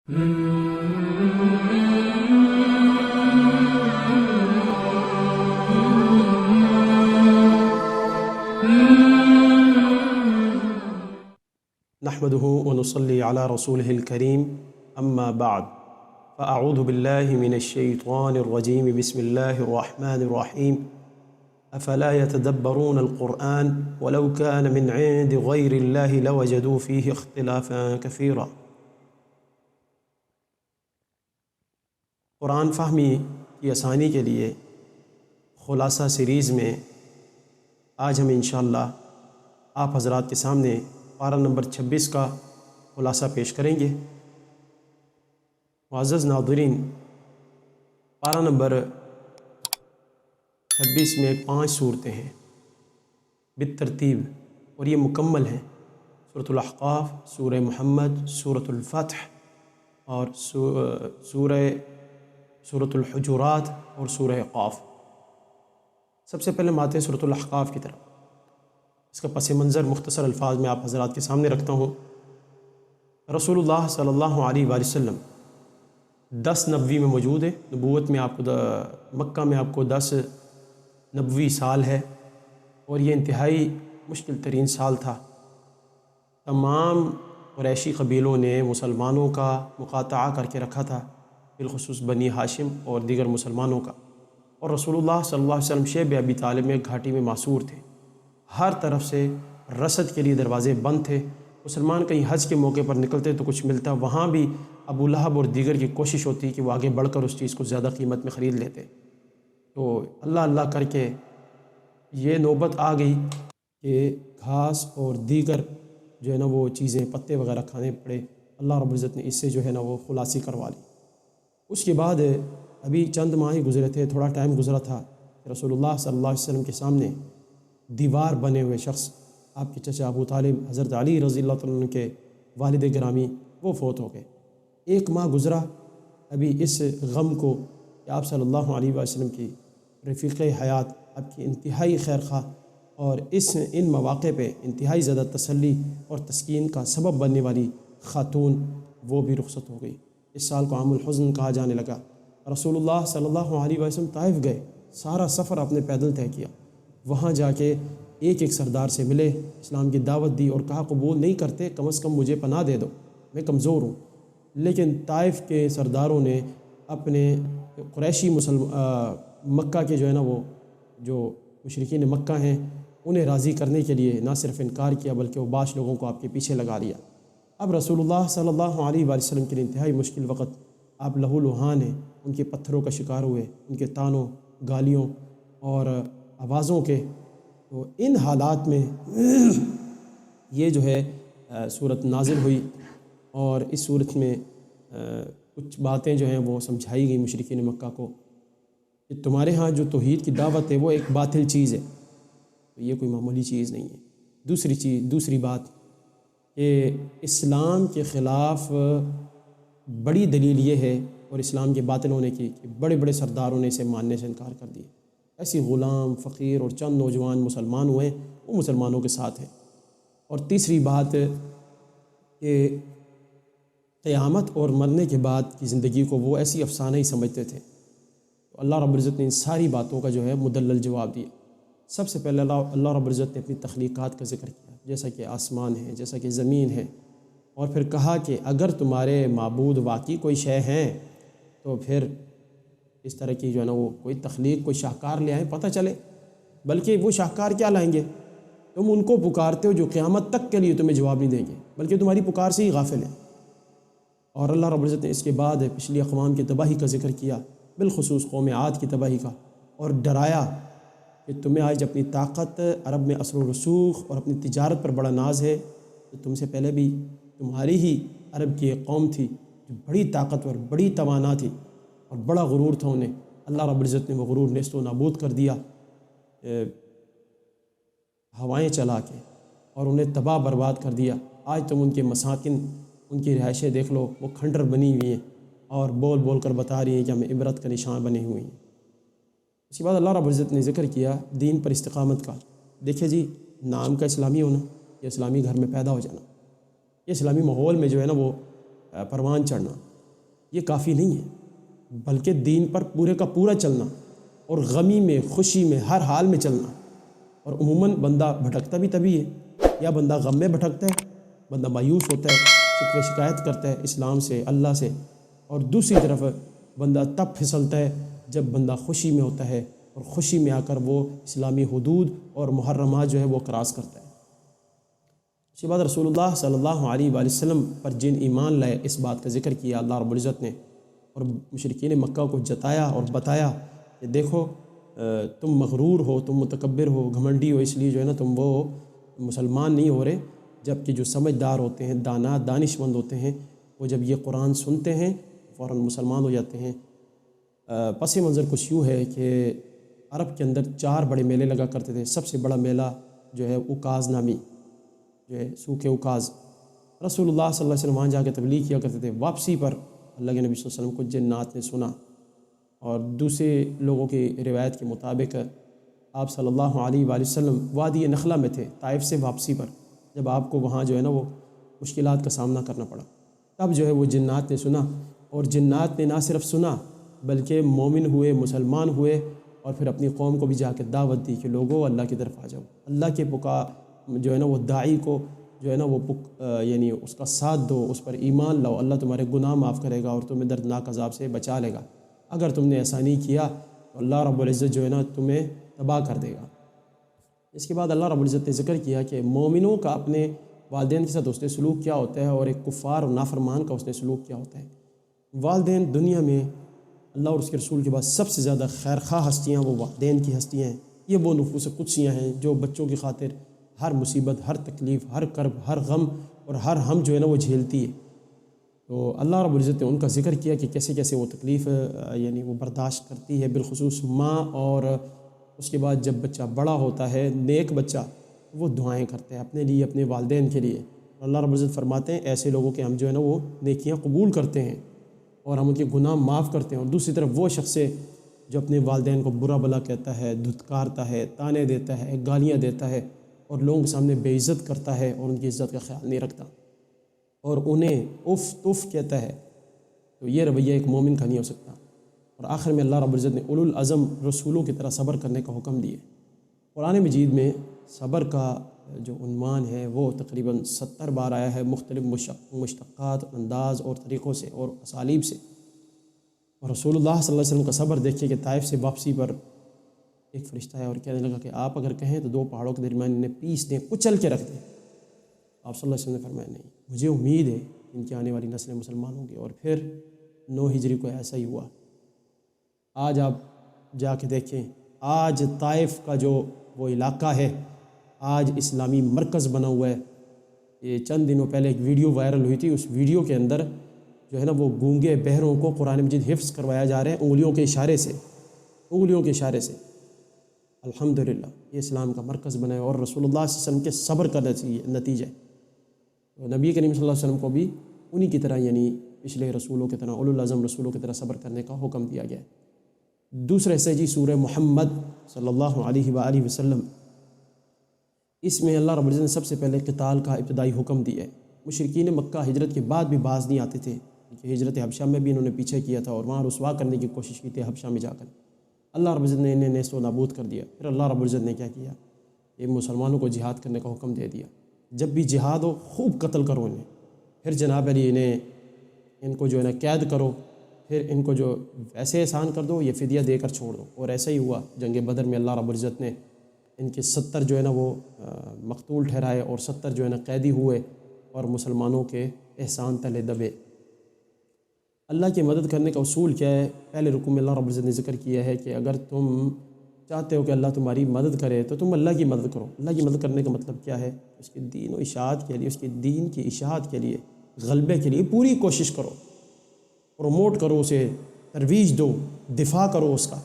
نحمده ونصلي على رسوله الكريم اما بعد فاعوذ بالله من الشيطان الرجيم بسم الله الرحمن الرحيم افلا يتدبرون القرآن ولو كان من عند غير الله لوجدوا فيه اختلافا كثيرا۔ قرآن فہمی کی آسانی کے لیے خلاصہ سیریز میں آج ہم انشاءاللہ آپ حضرات کے سامنے پارہ نمبر 26 کا خلاصہ پیش کریں گے۔ معزز ناظرین، پارہ نمبر 26 میں 5 صورتیں ہیں بالترتیب، اور یہ مکمل ہیں۔ سورۃ الاحقاف، سورہ محمد، سورۃ الفتح اور سورۃ الحجرات اور سورہ قاف۔ سب سے پہلے آتے ہیں سورۃ الاحقاف کی طرف۔ اس کا پس منظر مختصر الفاظ میں آپ حضرات کے سامنے رکھتا ہوں۔ رسول اللہ صلی اللہ علیہ وآلہ وسلم 10 نبوی میں موجود ہے۔ نبوت میں آپ کو مکہ میں آپ کو 10 نبوی سال ہے، اور یہ انتہائی مشکل ترین سال تھا۔ تمام قریشی قبیلوں نے مسلمانوں کا مقاطعہ کر کے رکھا تھا، بالخصوص بنی ہاشم اور دیگر مسلمانوں کا، اور رسول اللہ صلی اللہ علیہ وسلم شیب ابی طالب میں گھاٹی میں معصور تھے۔ ہر طرف سے رسد کے لیے دروازے بند تھے۔ مسلمان کہیں حج کے موقع پر نکلتے تو کچھ ملتا، وہاں بھی ابو لہب اور دیگر کی کوشش ہوتی کہ وہ آگے بڑھ کر اس چیز کو زیادہ قیمت میں خرید لیتے۔ تو اللہ اللہ کر کے یہ نوبت آ گئی کہ گھاس اور دیگر جو ہے نا وہ چیزیں، پتے وغیرہ کھانے پڑے۔ اللہ رب العزت نے اس سے جو ہے نا وہ خلاصی کروا لی۔ اس کے بعد ابھی چند ماہ ہی گزرے تھے، تھوڑا ٹائم گزرا تھا، رسول اللہ صلی اللہ علیہ وسلم کے سامنے دیوار بنے ہوئے شخص، آپ کے چچا ابو طالب حضرت علی رضی اللہ تعالیٰ عنہ کے والد گرامی، وہ فوت ہو گئے۔ 1 ماہ گزرا ابھی اس غم کو کہ آپ صلی اللہ علیہ وسلم کی رفیق حیات، آپ کی انتہائی خیر خواہ اور ان مواقع پہ انتہائی زیادہ تسلی اور تسکین کا سبب بننے والی خاتون، وہ بھی رخصت ہو گئی۔ اس سال کو عام الحزن کہا جانے لگا۔ رسول اللہ صلی اللہ علیہ وسلم طائف گئے، سارا سفر اپنے پیدل طے کیا۔ وہاں جا کے ایک سردار سے ملے، اسلام کی دعوت دی اور کہا قبول نہیں کرتے کم از کم مجھے پناہ دے دو، میں کمزور ہوں۔ لیکن طائف کے سرداروں نے اپنے قریشی مکہ کے جو ہے نا وہ جو مشرکین مکہ ہیں انہیں راضی کرنے کے لیے نہ صرف انکار کیا بلکہ وہ باش لوگوں کو آپ کے پیچھے لگا لیا۔ اب رسول اللہ صلی اللہ علیہ وآلہ وسلم کے لیے انتہائی مشکل وقت، آپ لہو لہان ہیں، ان کے پتھروں کا شکار ہوئے، ان کے تانوں، گالیوں اور آوازوں کے۔ تو ان حالات میں یہ جو ہے صورت نازل ہوئی، اور اس صورت میں کچھ باتیں جو ہیں وہ سمجھائی گئی مشرکین مکہ کو کہ تمہارے ہاں جو توحید کی دعوت ہے وہ ایک باطل چیز ہے، تو یہ کوئی معمولی چیز نہیں ہے۔ دوسری بات کہ اسلام کے خلاف بڑی دلیل یہ ہے، اور اسلام کے باطل ہونے کی، کہ بڑے بڑے سرداروں نے اسے ماننے سے انکار کر دیا۔ ایسی غلام، فقیر اور چند نوجوان مسلمان ہوئے، وہ مسلمانوں کے ساتھ ہیں۔ اور تیسری بات کہ قیامت اور مرنے کے بعد کی زندگی کو وہ ایسی افسانہ ہی سمجھتے تھے۔ تو اللہ رب العزت نے ان ساری باتوں کا جو ہے مدلل جواب دیا۔ سب سے پہلے اللہ رب العزت نے اپنی تخلیقات کا ذکر کیا، جیسا کہ آسمان ہے، جیسا کہ زمین ہے، اور پھر کہا کہ اگر تمہارے معبود واقعی کوئی شے ہیں تو پھر اس طرح کی جو ہے نا وہ کوئی تخلیق، کوئی شاہکار لے آئیں، پتہ چلے۔ بلکہ وہ شاہکار کیا لائیں گے؟ تم ان کو پکارتے ہو جو قیامت تک کے لیے تمہیں جواب نہیں دیں گے، بلکہ تمہاری پکار سے ہی غافل ہیں۔ اور اللہ رب العزت نے اس کے بعد پچھلی اقوام کی تباہی کا ذکر کیا، بالخصوص قوم عاد کی تباہی کا، اور ڈرایا کہ تمہیں آج اپنی طاقت، عرب میں اثر و رسوخ اور اپنی تجارت پر بڑا ناز ہے، تو تم سے پہلے بھی تمہاری ہی عرب کی ایک قوم تھی جو بڑی طاقتور، بڑی توانا تھی، اور بڑا غرور تھا انہیں۔ اللہ رب العزت نے وہ غرور نیست و نابود کر دیا ہوائیں چلا کے، اور انہیں تباہ برباد کر دیا۔ آج تم ان کے مساکن، ان کی رہائشیں دیکھ لو، وہ کھنڈر بنی ہوئی ہیں، اور بول بول کر بتا رہی ہیں کہ ہمیں عبرت کا نشان بنے ہوئے ہیں۔ اس کے بعد اللہ رب العزت نے ذکر کیا دین پر استقامت کا۔ دیکھیں جی، نام کا اسلامی ہونا، یا اسلامی گھر میں پیدا ہو جانا، یہ اسلامی ماحول میں جو ہے نا وہ پروان چڑھنا، یہ کافی نہیں ہے، بلکہ دین پر پورے کا پورا چلنا اور غمی میں خوشی میں ہر حال میں چلنا۔ اور عموماً بندہ بھٹکتا بھی تبھی ہے، یا بندہ غم میں بھٹکتا ہے، بندہ مایوس ہوتا ہے، شکوہ شکایت کرتا ہے اسلام سے، اللہ سے، اور دوسری طرف بندہ تب پھسلتا ہے جب بندہ خوشی میں ہوتا ہے، اور خوشی میں آ کر وہ اسلامی حدود اور محرمات جو ہے وہ کراس کرتا ہے۔ اس کے بعد رسول اللہ صلی اللہ علیہ وآلہ وسلم پر جن ایمان لائے اس بات کا ذکر کیا اللہ رب العزت نے، اور مشرکین مکہ کو جتایا اور بتایا کہ دیکھو تم مغرور ہو، تم متکبر ہو، گھمنڈی ہو، اس لیے جو ہے نا تم وہ مسلمان نہیں ہو رہے، جبکہ جو سمجھدار ہوتے ہیں، دانا دانش مند ہوتے ہیں، وہ جب یہ قرآن سنتے ہیں فوراً مسلمان ہو جاتے ہیں۔ پس منظر کچھ یوں ہے کہ عرب کے اندر 4 بڑے میلے لگا کرتے تھے۔ سب سے بڑا میلہ جو ہے اوکاز نامی، جو ہے سوکھ اوکاز، رسول اللہ صلی اللہ علیہ وسلم وہاں جا کے تبلیغ کیا کرتے تھے۔ واپسی پر اللہ کے نبی صلی اللہ علیہ وسلم کو جنات نے سنا، اور دوسرے لوگوں کی روایت کے مطابق آپ صلی اللہ علیہ وآلہ وسلم وادی نخلا میں تھے طائف سے واپسی پر، جب آپ کو وہاں جو ہے نا وہ مشکلات کا سامنا کرنا پڑا، تب جو ہے وہ جنات نے سنا، اور جنات نے نہ صرف سنا بلکہ مومن ہوئے، مسلمان ہوئے، اور پھر اپنی قوم کو بھی جا کے دعوت دی کہ لوگوں اللہ کی طرف آ جاؤ، اللہ کے جو ہے نا وہ داعی کو جو ہے نا وہ یعنی اس کا ساتھ دو، اس پر ایمان لاؤ، اللہ تمہارے گناہ معاف کرے گا اور تمہیں دردناک عذاب سے بچا لے گا۔ اگر تم نے ایسا نہیں کیا تو اللہ رب العزت جو ہے نا تمہیں تباہ کر دے گا۔ اس کے بعد اللہ رب العزت نے ذکر کیا کہ مومنوں کا اپنے والدین کے ساتھ اس نے سلوک کیا ہوتا ہے، اور ایک کفار اور نافرمان کا اس نے سلوک کیا ہوتا ہے۔ والدین دنیا میں اللہ اور اس کے رسول کے بعد سب سے زیادہ خیرخواہ ہستیاں وہ والدین کی ہستیاں ہیں۔ یہ وہ نفوس قدسیاں ہیں جو بچوں کی خاطر ہر مصیبت، ہر تکلیف، ہر کرب، ہر غم اور ہر ہم جو ہے نا وہ جھیلتی ہے۔ تو اللہ رب العزت نے ان کا ذکر کیا کہ کیسے کیسے وہ تکلیف یعنی وہ برداشت کرتی ہے، بالخصوص ماں، اور اس کے بعد جب بچہ بڑا ہوتا ہے نیک بچہ، وہ دعائیں کرتا ہے اپنے لیے، اپنے والدین کے لیے۔ اللہ رب العزت فرماتے ہیں ایسے لوگوں کے ہم جو ہے نا وہ نیکیاں قبول کرتے ہیں اور ہم ان کے گناہ معاف کرتے ہیں۔ اور دوسری طرف وہ شخص جو اپنے والدین کو برا بلا کہتا ہے، دھتکارتا ہے، تانے دیتا ہے، گالیاں دیتا ہے، اور لوگوں کے سامنے بے عزت کرتا ہے اور ان کی عزت کا خیال نہیں رکھتا، اور انہیں اف تف کہتا ہے، تو یہ رویہ ایک مومن کا نہیں ہو سکتا۔ اور آخر میں اللہ رب العزت نے اولو العزم رسولوں کی طرح صبر کرنے کا حکم دیے۔ قرآن مجید میں صبر کا جو عنوان ہے وہ تقریباً 70 بار آیا ہے، مختلف مشتقات، انداز اور طریقوں سے اور اسالیب سے۔ اور رسول اللہ صلی اللہ علیہ وسلم کا صبر دیکھیے کہ طائف سے واپسی پر ایک فرشتہ ہے اور کہنے لگا کہ آپ اگر کہیں تو 2 پہاڑوں کے درمیان انہیں پیس دیں، کچل کے رکھ دیں۔ آپ صلی اللہ علیہ وسلم نے فرمایا نہیں، مجھے امید ہے ان کی آنے والی نسلیں مسلمان ہوں گی۔ اور پھر 9 ہجری کو ایسا ہی ہوا۔ آج آپ جا کے دیکھیں، آج طائف کا جو وہ علاقہ ہے آج اسلامی مرکز بنا ہوا ہے۔ یہ چند دنوں پہلے ایک ویڈیو وائرل ہوئی تھی، اس ویڈیو کے اندر جو ہے نا وہ گونگے بہروں کو قرآن مجید حفظ کروایا جا رہا ہے انگلیوں کے اشارے سے، انگلیوں کے اشارے سے۔ الحمدللہ یہ اسلام کا مرکز بنا ہے، اور رسول اللہ صلی اللہ علیہ وسلم کے صبر کا نتیجہ ہے۔ نبی کریم صلی اللہ علیہ وسلم کو بھی انہی کی طرح یعنی پچھلے رسولوں کی طرح، اولو العزم رسولوں کی طرح صبر کرنے کا حکم دیا گیا ہے۔ دوسرا حصہ جی سورہ محمد صلی اللہ علیہ وآلہ وسلم، اس میں اللہ رب العزت نے سب سے پہلے قتال کا ابتدائی حکم دیا ہے۔ مشرکین مکہ ہجرت کے بعد بھی باز نہیں آتے تھے، کہ ہجرت حبشہ میں بھی انہوں نے پیچھے کیا تھا اور وہاں رسوا کرنے کی کوشش کی تھی حبشہ میں جا کر۔ اللہ رب العزت نے انہیں نیست و نابود کر دیا۔ پھر اللہ رب العزت نے کیا کیا، یہ مسلمانوں کو جہاد کرنے کا حکم دے دیا۔ جب بھی جہاد ہو خوب قتل کرو انہیں، پھر جناب علی ان کو جو ہے نا قید کرو، پھر ان کو جو ایسے احسان کر دو، یہ فدیہ دے کر چھوڑ دو۔ اور ایسا ہی ہوا جنگ بدر میں اللہ رب العزت نے ان کے 70 جو ہے نا وہ مقتول ٹھہرائے، اور 70 جو ہے نا قیدی ہوئے، اور مسلمانوں کے احسان تلے دبے۔ اللہ کی مدد کرنے کا اصول کیا ہے؟ پہلے رکوع میں اللہ رب العزت نے ذکر کیا ہے کہ اگر تم چاہتے ہو کہ اللہ تمہاری مدد کرے تو تم اللہ کی مدد کرو۔ اللہ کی مدد کرنے کا مطلب کیا ہے؟ اس کے دین و اشاعت کے لیے، اس کے دین کی اشاعت کے لیے، غلبے کے لیے پوری کوشش کرو، پروموٹ کرو، اسے ترویج دو، دفاع کرو اس کا۔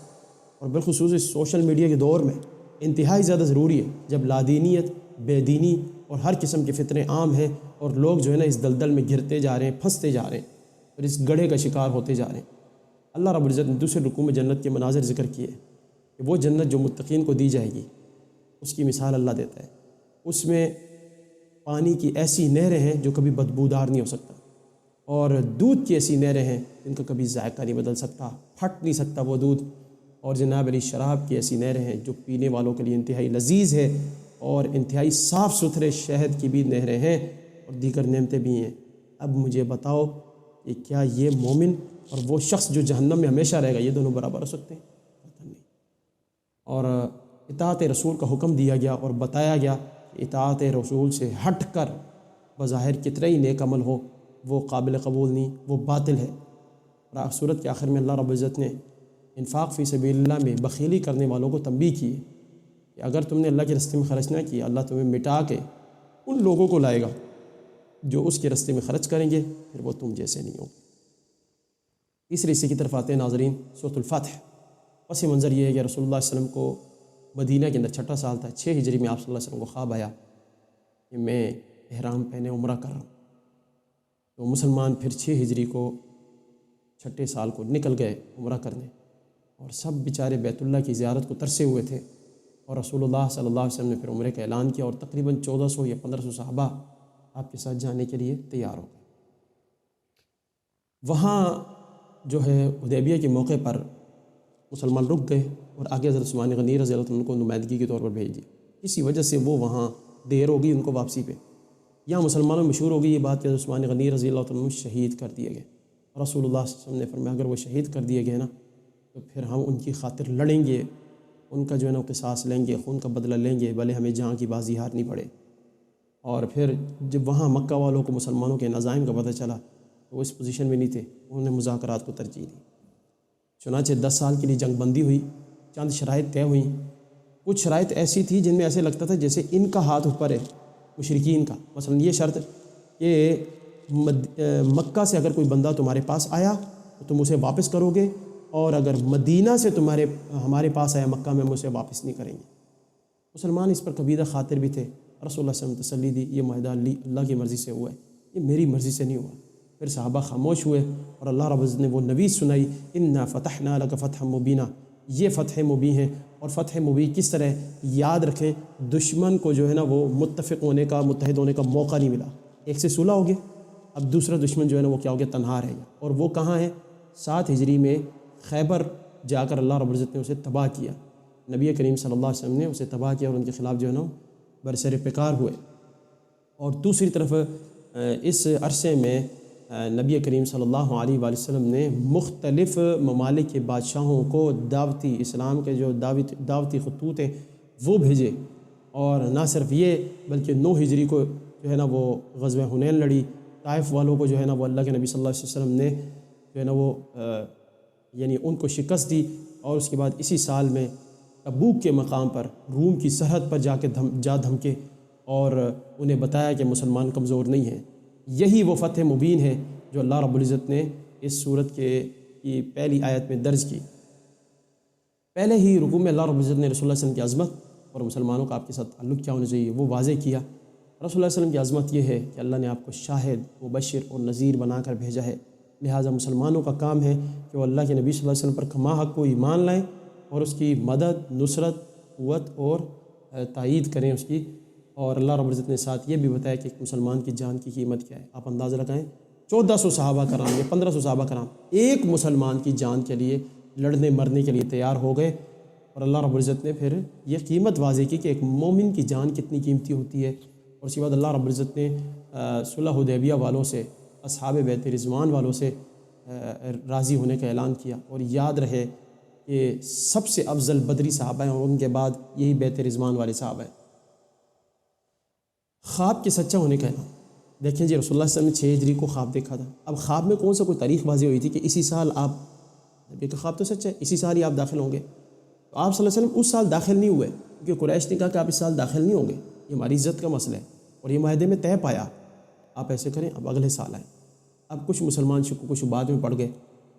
اور بالخصوص اس سوشل میڈیا کے دور میں انتہائی زیادہ ضروری ہے، جب لادینیت، بے دینی اور ہر قسم کے فتنے عام ہیں، اور لوگ جو ہے نا اس دلدل میں گرتے جا رہے ہیں، پھنستے جا رہے ہیں، اور اس گڑھے کا شکار ہوتے جا رہے ہیں۔ اللہ رب العزت نے دوسرے رکوع میں جنت کے مناظر ذکر کیے کہ وہ جنت جو متقین کو دی جائے گی، اس کی مثال اللہ دیتا ہے۔ اس میں پانی کی ایسی نہریں ہیں جو کبھی بدبودار نہیں ہو سکتا، اور دودھ کی ایسی نہریں ہیں جن کا کبھی ذائقہ نہیں بدل سکتا، پھٹ نہیں سکتا وہ دودھ، اور جناب علی شراب کی ایسی نہریں ہیں جو پینے والوں کے لیے انتہائی لذیذ ہے، اور انتہائی صاف ستھرے شہد کی بھی نہریں ہیں، اور دیگر نعمتیں بھی ہیں۔ اب مجھے بتاؤ کہ کیا یہ مومن اور وہ شخص جو جہنم میں ہمیشہ رہے گا، یہ دونوں برابر ہو سکتے ہیں؟ نہیں۔ اور اطاعت رسول کا حکم دیا گیا اور بتایا گیا کہ اطاعت رسول سے ہٹ کر بظاہر کتنا ہی نیک عمل ہو وہ قابل قبول نہیں، وہ باطل ہے۔ اور سورت کے آخر میں اللہ رب العزت نے انفاق فی سبیل اللہ میں بخیلی کرنے والوں کو تنبیہ کی ہے کہ اگر تم نے اللہ کے راستے میں خرچ نہ کیا، اللہ تمہیں مٹا کے ان لوگوں کو لائے گا جو اس کے راستے میں خرچ کریں گے، پھر وہ تم جیسے نہیں ہوں۔ تیسرے حصے کی طرف آتے ہیں ناظرین، سورۃ الفتح۔ پس منظر یہ ہے کہ رسول اللہ صلی اللہ علیہ وسلم کو مدینہ کے اندر چھٹا سال تھا، 6 ہجری میں آپ صلی اللہ علیہ وسلم کو خواب آیا کہ میں احرام پہنے عمرہ کر رہا ہوں۔ تو مسلمان پھر 6 ہجری کو چھٹے سال کو نکل گئے عمرہ کرنے، اور سب بیچارے بیت اللہ کی زیارت کو ترسے ہوئے تھے، اور رسول اللہ صلی اللہ علیہ وسلم نے پھر عمرے کا اعلان کیا، اور تقریباً 1400 یا 1500 صحابہ آپ کے ساتھ جانے کے لیے تیار ہو گئے۔ وہاں جو ہے حدیبیہ کے موقع پر مسلمان رک گئے، اور آگے حضرت عثمان غنی رضی اللہ عنہ کو نمائندگی کے طور پر بھیج دیا۔ کسی وجہ سے وہ وہاں دیر ہو گئی ان کو واپسی پہ۔ یہاں مسلمانوں میں مشہور ہو گئی یہ بات کہ حضرت عثمان غنی رضی اللہ عنہ شہید کر دیے گئے۔ رسول اللہ صلی اللہ علیہ وسلم نے فرمایا اگر وہ شہید کر دیے گئے نا تو پھر ہم ان کی خاطر لڑیں گے، ان کا جو ہے نا قصاص لیں گے، خون کا بدلہ لیں گے، بھلے ہمیں جہاں کی بازی ہارنی پڑے۔ اور پھر جب وہاں مکہ والوں کو مسلمانوں کے نظائم کا پتہ چلا تو وہ اس پوزیشن میں نہیں تھے، انہوں نے مذاکرات کو ترجیح دی۔ چنانچہ 10 سال کے لیے جنگ بندی ہوئی، چند شرائط طے ہوئیں۔ کچھ شرائط ایسی تھی جن میں ایسے لگتا تھا جیسے ان کا ہاتھ اوپر ہے مشرکین کا۔ مثلا یہ شرط کہ مکہ سے اگر کوئی بندہ تمہارے پاس آیا تو تم اسے واپس کرو گے، اور اگر مدینہ سے ہمارے پاس آیا مکہ میں ہم اسے واپس نہیں کریں گے۔ مسلمان اس پر قبیدہ خاطر بھی تھے۔ رسول اللہ صلی اللہ علیہ وسلم تسلی دی یہ معاہدہ اللہ کی مرضی سے ہوا ہے، یہ میری مرضی سے نہیں ہوا۔ پھر صحابہ خاموش ہوئے، اور اللہ رب العزت نے وہ نوید سنائی، انا فتحنا لک فتحا مبینا۔ یہ فتح مبین ہے، اور فتح مبین کس طرح یاد رکھیں، دشمن کو جو ہے نا وہ متفق ہونے کا، متحد ہونے کا موقع نہیں ملا۔ ایک سے صلح ہو گیا، اب دوسرا دشمن جو ہے نا وہ کیا ہو گیا، تنہا رہ گیا۔ اور وہ کہاں ہے؟ 7 ہجری میں خیبر جا کر اللہ رب العزت نے اسے تباہ کیا، نبی کریم صلی اللہ علیہ وسلم نے اسے تباہ کیا، اور ان کے خلاف جو ہے نا برسر پیکار ہوئے۔ اور دوسری طرف اس عرصے میں نبی کریم صلی اللہ علیہ وآلہ وسلم نے مختلف ممالک کے بادشاہوں کو دعوتی اسلام کے جو دعوتی خطوط ہیں وہ بھیجے، اور نہ صرف یہ بلکہ 9 ہجری کو جو ہے نا وہ غزوہ حنین لڑی۔ طائف والوں کو جو ہے نا وہ اللہ کے نبی صلی اللہ علیہ وسلم نے جو ہے نا وہ یعنی ان کو شکست دی، اور اس کے بعد اسی سال میں تبوک کے مقام پر روم کی سرحد پر جا دھمکے، اور انہیں بتایا کہ مسلمان کمزور نہیں ہیں۔ یہی وہ فتح مبین ہے جو اللہ رب العزت نے اس صورت کی پہلی آیت میں درج کی۔ پہلے ہی رکوع میں اللہ رب العزت نے رسول اللہ صلی اللہ علیہ وسلم کی عظمت اور مسلمانوں کا آپ کے ساتھ تعلق کیا ہونا چاہیے وہ واضح کیا۔ رسول اللہ صلی اللہ علیہ وسلم کی عظمت یہ ہے کہ اللہ نے آپ کو شاہد، مبشر اور نذیر بنا کر بھیجا ہے، لہٰذا مسلمانوں کا کام ہے کہ وہ اللہ کے نبی صلی اللہ علیہ وسلم پر کما حق کو ایمان لائیں، اور اس کی مدد، نصرت، قوت اور تائید کریں اس کی۔ اور اللہ رب العزت نے ساتھ یہ بھی بتایا کہ ایک مسلمان کی جان کی قیمت کیا ہے۔ آپ اندازہ لگائیں، 1400 صحابہ کرام یا 1500 صحابہ کرام ایک مسلمان کی جان کے لیے لڑنے مرنے کے لیے تیار ہو گئے، اور اللہ رب العزت نے پھر یہ قیمت واضح کی کہ ایک مومن کی جان کتنی قیمتی ہوتی ہے۔ اور اس کے بعد اللہ رب العزت نے صلح حدیبیہ والوں سے، اصحاب بیت رضوان والوں سے راضی ہونے کا اعلان کیا، اور یاد رہے کہ سب سے افضل بدری صحابہ ہیں، اور ان کے بعد یہی بیت رضوان والے صحابہ ہیں۔ خواب کے سچا ہونے کا اعلان دیکھیں جی، رسول اللہ صلی اللہ علیہ وسلم نے 6 ہجری کو خواب دیکھا تھا۔ اب خواب میں کون سا کوئی تاریخ واضح ہوئی تھی کہ اسی سال آپ، نبی کا خواب تو سچا ہے، اسی سال ہی آپ داخل ہوں گے، تو آپ صلی اللہ علیہ وسلم اس سال داخل نہیں ہوئے، کیونکہ قریش نے کہا کہ آپ اس سال داخل نہیں ہوں گے، یہ ہماری عزت کا مسئلہ ہے، اور یہ معاہدے میں طے پایا، آپ ایسے کریں اب اگلے سال آئیں۔ اب کچھ مسلمان شکوک و شبہات میں پڑ گئے،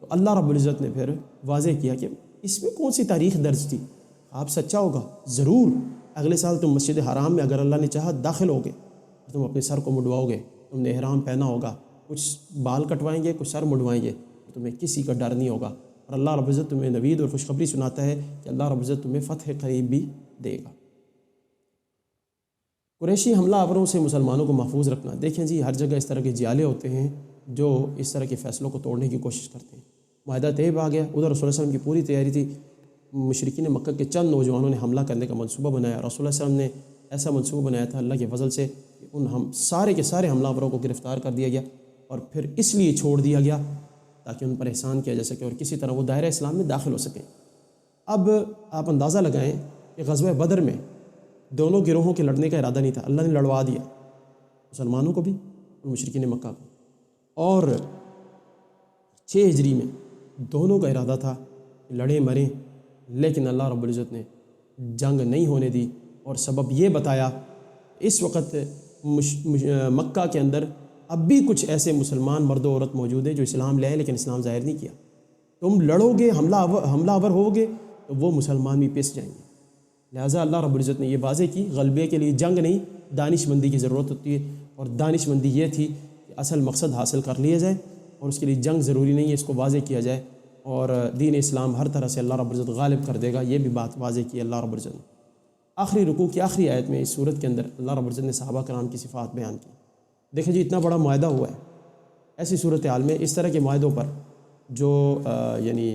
تو اللہ رب العزت نے پھر واضح کیا کہ اس میں کون سی تاریخ درج تھی، خواب سچا ہوگا ضرور، اگلے سال تم مسجد حرام میں اگر اللہ نے چاہا داخل ہوگے، تم اپنے سر کو مڈواؤ گے، تم نے احرام پہنا ہوگا، کچھ بال کٹوائیں گے، کچھ سر مڈوائیں گے، تمہیں کسی کا ڈر نہیں ہوگا، اور اللہ رب العزت تمہیں نوید اور خوشخبری سناتا ہے کہ اللہ رب العزت تمہیں فتح قریب بھی دے گا۔ قریشی حملہ آوروں سے مسلمانوں کو محفوظ رکھنا، دیکھیں جی ہر جگہ اس طرح کے جالے ہوتے ہیں، جو اس طرح کے فیصلوں کو توڑنے کی کوشش کرتے ہیں۔ معاہدہ طیب آ گیا، ادھر رسول اللہ علیہ وسلم کی پوری تیاری تھی، مشرکین مکہ کے چند نوجوانوں نے حملہ کرنے کا منصوبہ بنایا، رسول اللہ علیہ وسلم نے ایسا منصوبہ بنایا تھا اللہ کے فضل سے کہ ہم سارے کے سارے حملہ آوروں کو گرفتار کر دیا گیا اور پھر اس لیے چھوڑ دیا گیا تاکہ ان پر احسان کیا جا سکے اور کسی طرح وہ دائرہ اسلام میں داخل ہو سکیں۔ اب آپ اندازہ لگائیں کہ غزوہ بدر میں دونوں گروہوں کے لڑنے کا ارادہ نہیں تھا، اللہ نے لڑوا دیا، مسلمانوں کو بھی اور مشرکین مکہ کو، اور 6 ہجری میں دونوں کا ارادہ تھا کہ لڑیں مریں، لیکن اللہ رب العزت نے جنگ نہیں ہونے دی اور سبب یہ بتایا اس وقت مکہ کے اندر اب بھی کچھ ایسے مسلمان مرد و عورت موجود ہیں جو اسلام لے آئے لیکن اسلام ظاہر نہیں کیا۔ تم لڑو گے، حملہ آور ہوگے تو وہ مسلمان بھی پس جائیں گے، لہٰذا اللہ رب العزت نے یہ واضح کی غلبے کے لیے جنگ نہیں، دانش مندی کی ضرورت ہوتی ہے، اور دانش مندی یہ تھی کہ اصل مقصد حاصل کر لیا جائے اور اس کے لیے جنگ ضروری نہیں ہے، اس کو واضح کیا جائے، اور دین اسلام ہر طرح سے اللہ رب العزت غالب کر دے گا، یہ بھی بات واضح کی اللہ رب العزت نے۔ آخری رکوع کی آخری آیت میں اس صورت کے اندر اللہ رب العزت نے صحابہ کرام کی صفات بیان کی۔ دیکھیں جی، اتنا بڑا معاہدہ ہوا ہے، ایسی صورتحال میں اس طرح کے معاہدوں پر جو یعنی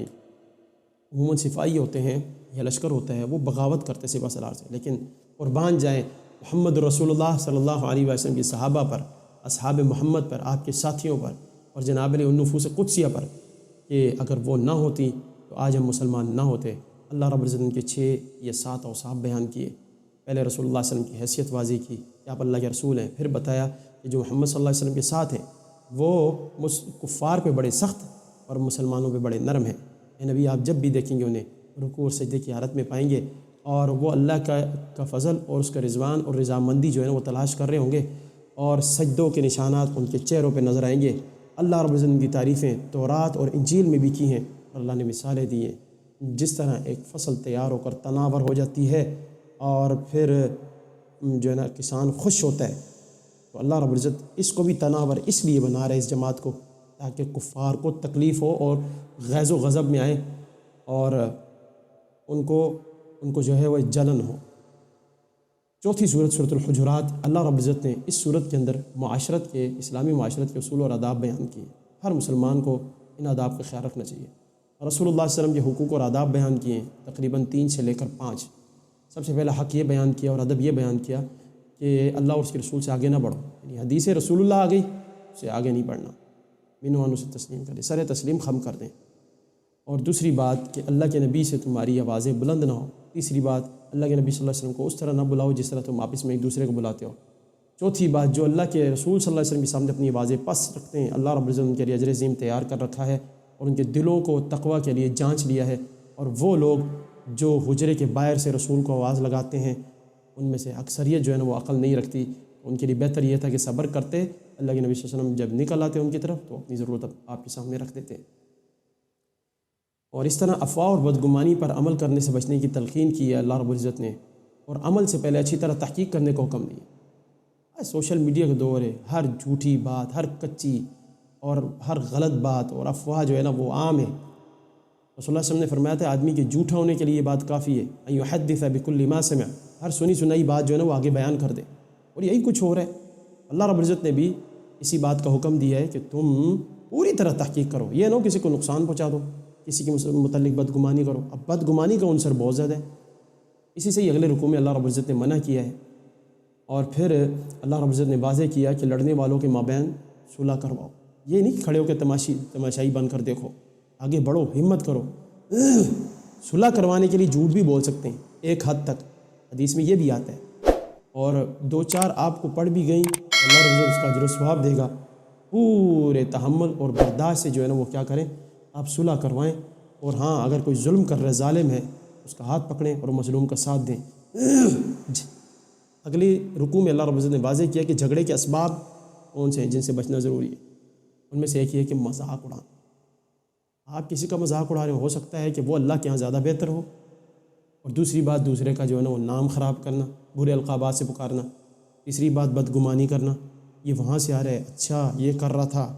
عموماً صفائی ہوتے ہیں یا لشکر ہوتا ہے وہ بغاوت کرتے سپہ سالار سے، لیکن قربان جائیں محمد رسول اللہ صلی اللہ علیہ وسلم کی صحابہ پر، اصحاب محمد پر، آپ کے ساتھیوں پر، اور جناب علی النفوس قدسیہ پر، کہ اگر وہ نہ ہوتی تو آج ہم مسلمان نہ ہوتے۔ اللہ رب العزت کے 6 یا 7 اوصاف بیان کیے، پہلے رسول اللہ صلی اللہ علیہ وسلم کی حیثیت واضح کی کہ آپ اللہ کے رسول ہیں، پھر بتایا کہ جو محمد صلی اللہ علیہ وسلم کے ساتھ ہیں وہ کفار پہ بڑے سخت اور مسلمانوں پہ بڑے نرم ہیں۔ اے نبی، آپ جب بھی دیکھیں گے انہیں رکوع اور سجدے کی حالت میں پائیں گے، اور وہ اللہ کا فضل اور اس کا رضوان اور رضامندی جو ہے نا وہ تلاش کر رہے ہوں گے، اور سجدوں کے نشانات ان کے چہروں پہ نظر آئیں گے۔ اللہ رب العزت کی تعریفیں تورات اور انجیل میں بھی کی ہیں، اور اللہ نے مثالیں دی ہیں، جس طرح ایک فصل تیار ہو کر تناور ہو جاتی ہے اور پھر جو ہے نا کسان خوش ہوتا ہے، تو اللہ رب العزت اس کو بھی تناور اس لیے بنا رہے اس جماعت کو تاکہ کفار کو تکلیف ہو اور غیظ و غضب میں آئیں اور ان کو جو ہے وہ جلن ہو۔ چوتھی صورت سورۃ الحجرات، اللہ رب العزت نے اس صورت کے اندر معاشرت کے، اسلامی معاشرت کے اصول اور آداب بیان کیے۔ ہر مسلمان کو ان آداب کا خیال رکھنا چاہیے۔ رسول اللہ صلی اللہ علیہ وسلم کے حقوق اور آداب بیان کیے ہیں، تقریباً 3 سے لے کر 5۔ سب سے پہلا حق یہ بیان کیا اور ادب یہ بیان کیا کہ اللہ اور اس کے رسول سے آگے نہ بڑھو، یعنی حدیث رسول اللہ آ گئی، اسے آگے نہیں بڑھنا، مینوانوں سے تسلیم کریں، سر تسلیم خم کر دیں۔ اور دوسری بات کہ اللہ کے نبی سے تمہاری آوازیں بلند نہ ہو۔ تیسری بات، اللہ کے نبی صلی اللہ علیہ وسلم کو اس طرح نہ بلاؤ جس طرح تم آپس میں ایک دوسرے کو بلاتے ہو۔ چوتھی بات، جو اللہ کے رسول صلی اللہ علیہ وسلم کے سامنے اپنی آوازیں پس رکھتے ہیں، اللہ رب العزت ان کے لیے اجر عظیم تیار کر رکھا ہے اور ان کے دلوں کو تقویٰ کے لیے جانچ لیا ہے۔ اور وہ لوگ جو حجرے کے باہر سے رسول کو آواز لگاتے ہیں، ان میں سے اکثریت جو ہے نا وہ عقل نہیں رکھتی، ان کے لیے بہتر یہ تھا کہ صبر کرتے، اللہ کے نبی صلی اللہ علیہ وسلم جب نکل آتے ان کی طرف تو اپنی ضرورت آپ کے سامنے رکھ دیتے۔ اور اس طرح افواہ اور بدگمانی پر عمل کرنے سے بچنے کی تلقین کی ہے اللہ رب العزت نے، اور عمل سے پہلے اچھی طرح تحقیق کرنے کا حکم دیا۔ سوشل میڈیا کا دور ہے، ہر جھوٹی بات، ہر کچی اور ہر غلط بات اور افواہ جو ہے نا وہ عام ہے۔ رسول اللہ صلی اللہ علیہ وسلم نے فرمایا تھا آدمی کے جھوٹا ہونے کے لیے یہ بات کافی ہے، ان یحدث بکل ما سمع، ہر سنی سنائی بات جو ہے نا وہ آگے بیان کر دے، اور یہی کچھ ہو رہا ہے۔ اللہ رب العزت نے بھی اسی بات کا حکم دیا ہے کہ تم پوری طرح تحقیق کرو، یہ نہ ہو کسی کو نقصان پہنچا دو، کسی کے متعلق بدگمانی کرو۔ اب بدگمانی کا عنصر بہت زیادہ ہے، اسی سے ہی اگلے رکوع میں اللہ رب العزت نے منع کیا ہے، اور پھر اللہ رب العزت نے واضح کیا کہ لڑنے والوں کے مابین صلح کرواؤ۔ یہ نہیں کہ کھڑے ہو کے تماشائی بن کر دیکھو، آگے بڑھو، ہمت کرو۔ صلح کروانے کے لیے جھوٹ بھی بول سکتے ہیں ایک حد تک، حدیث میں یہ بھی آتا ہے، اور 2-4 آپ کو پڑھ بھی گئیں، اللہ رب العزت اس کا اجر و ثواب دے گا۔ پورے تحمل اور برداشت سے جو ہے نا وہ کیا کریں، آپ صلح کروائیں، اور ہاں اگر کوئی ظلم کر رہا ہے، ظالم ہے، اس کا ہاتھ پکڑیں اور مظلوم کا ساتھ دیں۔ اگلی رکوع میں اللہ رب العزت نے واضح کیا کہ جھگڑے کے اسباب کون سے ہیں جن سے بچنا ضروری ہے۔ ان میں سے ایک یہ ہے کہ مذاق اڑانا۔ آپ کسی کا مذاق اڑا رہے ہو سکتا ہے کہ وہ اللہ کے ہاں زیادہ بہتر ہو، اور دوسری بات دوسرے کا جو ہے نا وہ نام خراب کرنا، برے القابات سے پکارنا۔ تیسری بات بدگمانی کرنا، یہ وہاں سے آ رہا ہے، اچھا یہ کر رہا تھا،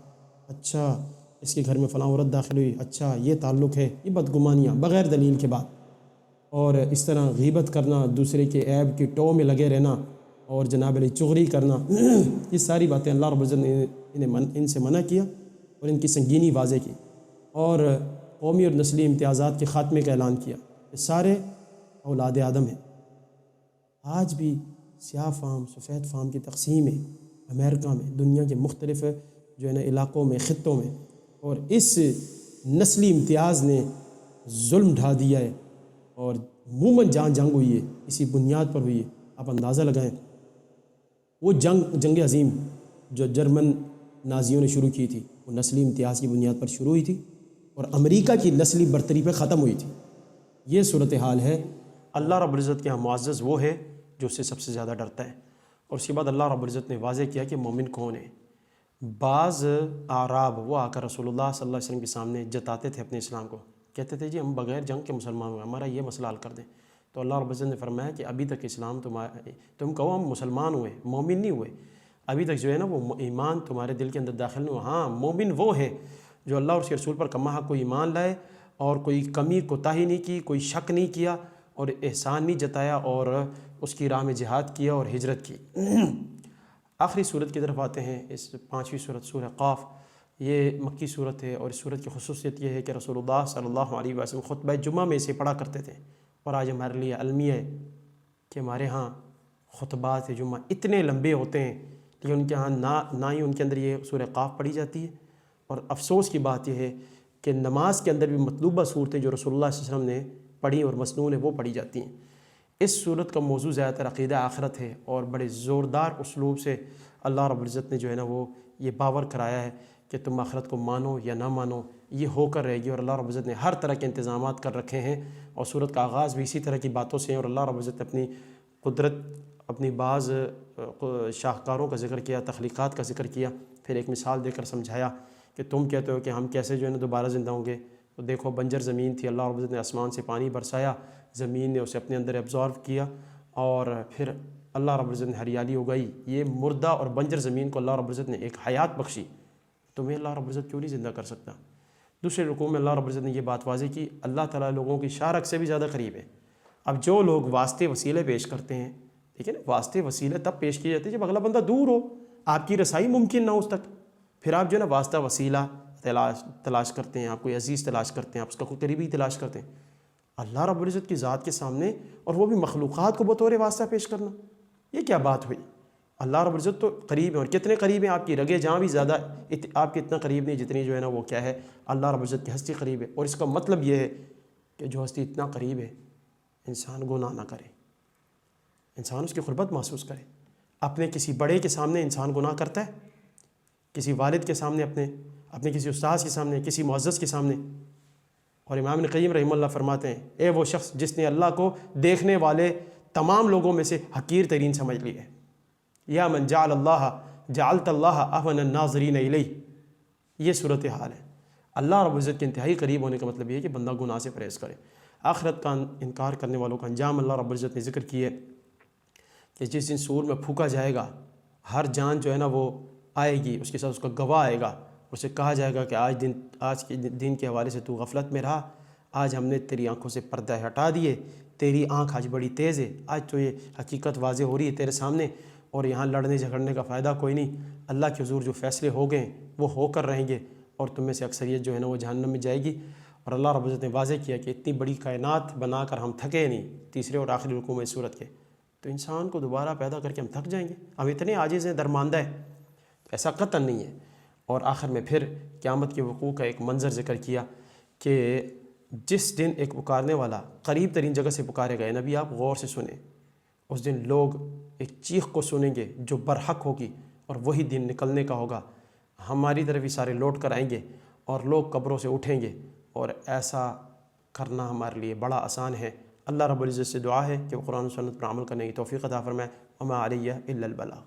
اچھا اس کے گھر میں فلاں عورت داخل ہوئی، اچھا یہ تعلق ہے، یہ بدگمانیاں بغیر دلیل کے بعد۔ اور اس طرح غیبت کرنا، دوسرے کے عیب کی ٹو میں لگے رہنا، اور جناب علی چغلی کرنا، یہ ساری باتیں اللہ رب العزت نے ان سے منع کیا، اور ان کی سنگینی واضح کی، اور قومی اور نسلی امتیازات کے خاتمے کا اعلان کیا۔ یہ سارے اولاد آدم ہیں۔ آج بھی سیاہ فام سفید فام کی تقسیم ہے امریکہ میں، دنیا کے مختلف جو ہے نا علاقوں میں، خطوں میں، اور اس نسلی امتیاز نے ظلم ڈھا دیا ہے، اور عموماً جنگ ہوئی ہے، اسی بنیاد پر ہوئی ہے۔ آپ اندازہ لگائیں، وہ جنگ عظیم جو جرمن نازیوں نے شروع کی تھی، وہ نسلی امتیاز کی بنیاد پر شروع ہوئی تھی، اور امریکہ کی نسلی برتری پہ ختم ہوئی تھی۔ یہ صورتحال ہے۔ اللہ رب العزت کے یہاں معزز وہ ہے جو اس سے سب سے زیادہ ڈرتا ہے۔ اور اس کے بعد اللہ رب العزت نے واضح کیا کہ مومن کون ہے۔ بعض اعراب وہ آ کر رسول اللہ صلی اللہ علیہ وسلم کے سامنے جتاتے تھے اپنے اسلام کو، کہتے تھے جی ہم بغیر جنگ کے مسلمان ہوئے، ہمارا یہ مسئلہ حل کر دیں۔ تو اللہ رب العزت نے فرمایا کہ ابھی تک اسلام تم کہو ہم مسلمان ہوئے، مومن نہیں ہوئے، ابھی تک جو ہے نا وہ ایمان تمہارے دل کے اندر داخل نہیں ہوا۔ ہاں، مومن وہ ہے جو اللہ اور اس کے رسول پر کما حق کو ایمان لائے، اور کوئی کمی کوتاہی نہیں کی، کوئی شک نہیں کیا، اور احسان نہیں جتایا، اور اس کی راہ میں جہاد کیا اور ہجرت کی۔ آخری صورت کی طرف آتے ہیں، اس 5ویں صورت سورہ قاف، یہ مکی صورت ہے، اور اس صورت کی خصوصیت یہ ہے کہ رسول اللہ صلی اللہ علیہ وسلم خطبہ جمعہ میں اسے پڑھا کرتے تھے، اور آج ہمارے لیے المیہ ہے کہ ہمارے ہاں خطبات جمعہ اتنے لمبے ہوتے ہیں، لیکن ان کے ہاں نہ ہی ان کے اندر یہ سورہ قاف پڑھی جاتی ہے۔ اور افسوس کی بات یہ ہے کہ نماز کے اندر بھی مطلوبہ صورتیں جو رسول اللہ صلی اللہ علیہ وسلم نے پڑھی اور مسنون ہیں وہ پڑھی جاتی ہیں۔ اس صورت کا موضوع زیادہ تر عقیدہ آخرت ہے، اور بڑے زوردار اسلوب سے اللہ رب العزت نے جو ہے نا وہ یہ باور کرایا ہے کہ تم آخرت کو مانو یا نہ مانو، یہ ہو کر رہے گی، اور اللہ رب العزت نے ہر طرح کے انتظامات کر رکھے ہیں، اور صورت کا آغاز بھی اسی طرح کی باتوں سے ہے۔ اور اللہ رب العزت نے اپنی قدرت، اپنی بعض شاہکاروں کا ذکر کیا، تخلیقات کا ذکر کیا، پھر ایک مثال دے کر سمجھایا کہ تم کہتے ہو کہ ہم کیسے جو ہے نا دوبارہ زندہ ہوں گے، تو دیکھو بنجر زمین تھی، اللہ رب العزت نے آسمان سے پانی برسایا، زمین نے اسے اپنے اندر ایبزارو کیا، اور پھر اللہ رب العزت نے ہریالی اگائی۔ یہ مردہ اور بنجر زمین کو اللہ رب العزت نے ایک حیات بخشی، تمہیں اللہ رب العزت کیوں نہیں زندہ کر سکتا؟ دوسرے رکوع میں اللہ رب العزت نے یہ بات واضح کی، اللہ تعالیٰ لوگوں کی شارک سے بھی زیادہ قریب ہے۔ اب جو لوگ واسطے وسیلے پیش کرتے ہیں، ٹھیک ہے نا، واسطے وسیلے تب پیش کیے جاتے ہیں جب اگلا بندہ دور ہو، آپ کی رسائی ممکن نہ ہو اس تک، پھر آپ جو ہے نا واسطہ وسیلہ تلاش کرتے ہیں، آپ کوئی عزیز تلاش کرتے ہیں، آپ اس کا کوئی قریبی تلاش کرتے ہیں۔ اللہ رب العزت کی ذات کے سامنے، اور وہ بھی مخلوقات کو بطور واسطہ پیش کرنا، یہ کیا بات ہوئی؟ اللہ رب العزت تو قریب ہے، اور کتنے قریب ہیں، آپ کی رگے جہاں بھی زیادہ آپ کے اتنا قریب نہیں جتنی جو ہے نا وہ کیا ہے، اللہ رب العزت کی ہستی قریب ہے۔ اور اس کا مطلب یہ ہے کہ جو ہستی اتنا قریب ہے، انسان گناہ نہ کرے، انسان اس کی قربت محسوس کرے۔ اپنے کسی بڑے کے سامنے انسان گناہ کرتا ہے، کسی والد کے سامنے، اپنے کسی استاذ کے سامنے، کسی معزز کے سامنے۔ اور امام ابن قیم رحمہ اللہ فرماتے ہیں، اے وہ شخص جس نے اللہ کو دیکھنے والے تمام لوگوں میں سے حقیر ترین سمجھ لی ہے، یا من جعل اللہ جعلت اللہ اہون الناظرین الیہ، یہ صورتحال ہے۔ اللہ رب العزت کے انتہائی قریب ہونے کا مطلب یہ ہے کہ بندہ گناہ سے پرہیز کرے۔ آخرت کا انکار کرنے والوں کا انجام اللہ رب العزت نے ذکر کی ہے کہ جس دن سور میں پھونکا جائے گا، ہر جان جو ہے نا وہ آئے گی، اس کے ساتھ اس کا گواہ آئے گا، اسے کہا جائے گا کہ آج کے دن کے حوالے سے تو غفلت میں رہا، آج ہم نے تیری آنکھوں سے پردہ ہٹا دیے، تیری آنکھ آج بڑی تیز ہے، آج تو یہ حقیقت واضح ہو رہی ہے تیرے سامنے، اور یہاں لڑنے جھگڑنے کا فائدہ کوئی نہیں، اللہ کے حضور جو فیصلے ہو گئے وہ ہو کر رہیں گے، اور تم میں سے اکثریت جو ہے نا وہ جہنم میں جائے گی۔ اور اللہ رب العزت نے واضح کیا کہ اتنی بڑی کائنات بنا کر ہم تھکے نہیں، تیسرے اور آخری رکوع میں صورت کے، تو انسان کو دوبارہ پیدا کر کے ہم تھک جائیں گے؟ ہم اتنے عاجز ہیں، درماندہ ہیں؟ ایسا قطعاً نہیں ہے۔ اور آخر میں پھر قیامت کے وقوع کا ایک منظر ذکر کیا کہ جس دن ایک پکارنے والا قریب ترین جگہ سے پکارے گئے، نبی آپ غور سے سنیں، اس دن لوگ ایک چیخ کو سنیں گے جو برحق ہوگی، اور وہی دن نکلنے کا ہوگا، ہماری طرف ہی سارے لوٹ کر آئیں گے، اور لوگ قبروں سے اٹھیں گے، اور ایسا کرنا ہمارے لیے بڑا آسان ہے۔ اللہ رب العزت سے دعا ہے کہ وہ قرآن و سنت پر عمل کرنے کی توفیق عطا فرمائے۔ وما علیہ الا البلاغ۔